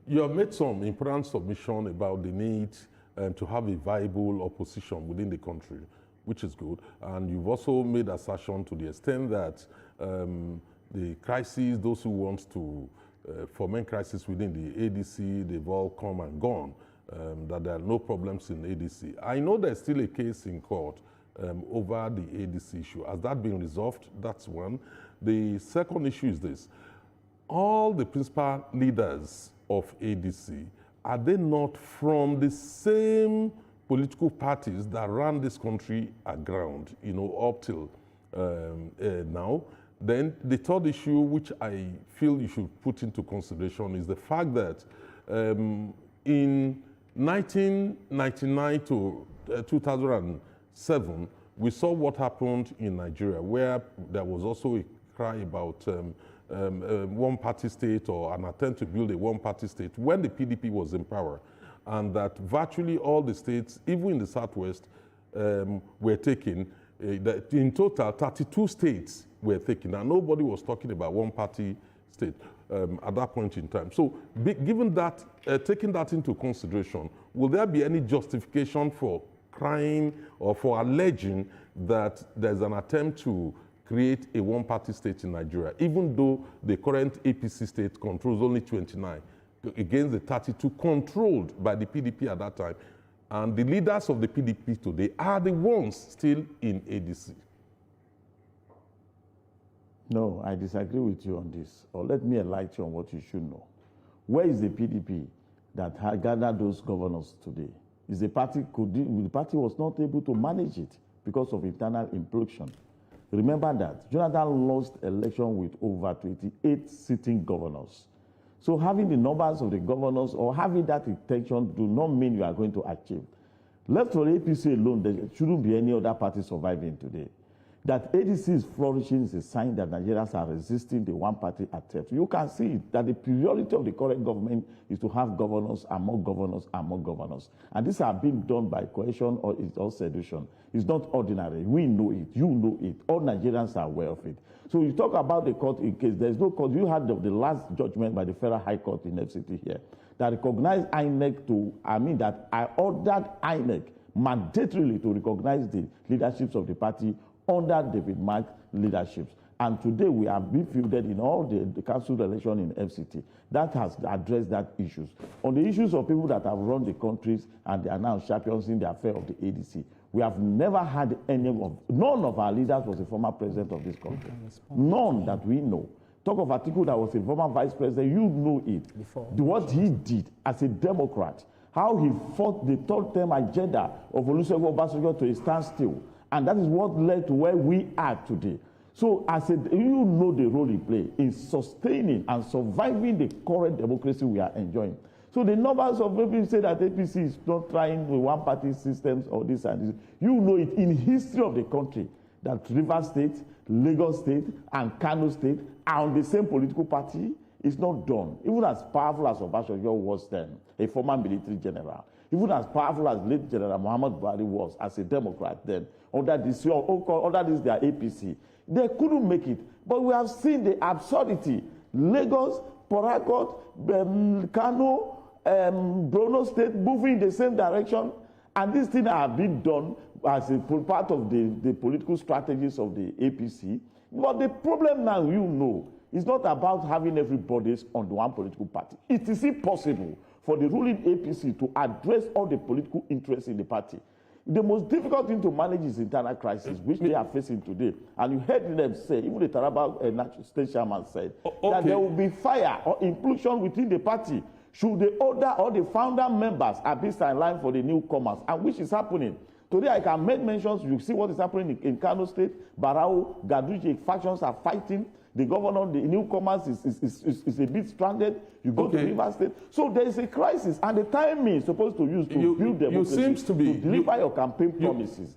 You have made some important submission about the need to have a viable opposition within the country, which is good. And you've also made assertion to the extent that the crises, those who want to foment crisis within the ADC, they've all come and gone, that there are no problems in ADC. I know there's still a case in court over the ADC issue. Has that been resolved? That's one. The second issue is this. All the principal leaders of ADC, are they not from the same political parties that ran this country aground, up till now? Then the third issue, which I feel you should put into consideration, is the fact that in 1999 to 2007, we saw what happened in Nigeria, where there was also a cry about one-party state or an attempt to build a one-party state when the PDP was in power, and that virtually all the states, even in the Southwest, were taken. In total, 32 states were taken, and nobody was talking about one-party state at that point in time. So, given that, taking that into consideration, will there be any justification for crying or for alleging that there's an attempt to create a one-party state in Nigeria, even though the current APC state controls only 29 against the 32 controlled by the PDP at that time, and the leaders of the PDP today are the ones still in ADC? No, I disagree with you on this. Or let me enlighten you on what you should know. Where is the PDP that had gathered those governors today? Is the party was not able to manage it because of internal implosion. Remember that Jonathan lost election with over 28 sitting governors. So having the numbers of the governors or having that intention do not mean you are going to achieve. Left for APC alone, there shouldn't be any other party surviving today. That ADC is flourishing is a sign that Nigerians are resisting the one-party attempt. You can see that the priority of the current government is to have governors and more governors and more governors. And these are being done by coercion or seduction. It's not ordinary. We know it. You know it. All Nigerians are aware of it. So you talk about the court in case. There's no court. You had the last judgment by the Federal High Court in FCT here that recognized INEC that I ordered INEC mandatorily to recognize the leaderships of the party under David Mark leaderships. And today we have been fielded in all the council election in FCT. That has addressed that issues. On the issues of people that have run the countries and they are now champions in the affair of the ADC, we have never had none of our leaders was a former president of this country. None that we know. Talk of Atiku that was a former vice president, you know it. What he did as a Democrat, how he fought the third term agenda of Olusegun Obasanjo to a standstill. And that is what led to where we are today. So as you know the role he played in sustaining and surviving the current democracy we are enjoying. So the numbers of people say that APC is not trying with one-party systems or this and this. You know it in history of the country that Rivers State, Lagos State, and Kano State are on the same political party. It's not done. Even as powerful as Obasanjo was then, a former military general, even as powerful as late General Muhammad Buhari was as a Democrat then, under this their APC, they couldn't make it. But we have seen the absurdity. Lagos, Port Harcourt, Kano, Borno State moving in the same direction, and these things are being done as a part of the political strategies of the APC. But the problem now, is not about having everybody on the one political party. It is impossible for the ruling APC to address all the political interests in the party. The most difficult thing to manage is internal crisis, which they are facing today. And you heard them say, even the Taraba state chairman said, that there will be fire or implosion within the party should the older or the founder members are being sidelined for the newcomers, and which is happening. Today I can make mentions, you see what is happening in Kano State, Barao, Gadruji factions are fighting. The governor, the newcomers is a bit stranded. You go to River State. So there is a crisis, and the timing is supposed to use to build democracy, to deliver your campaign promises.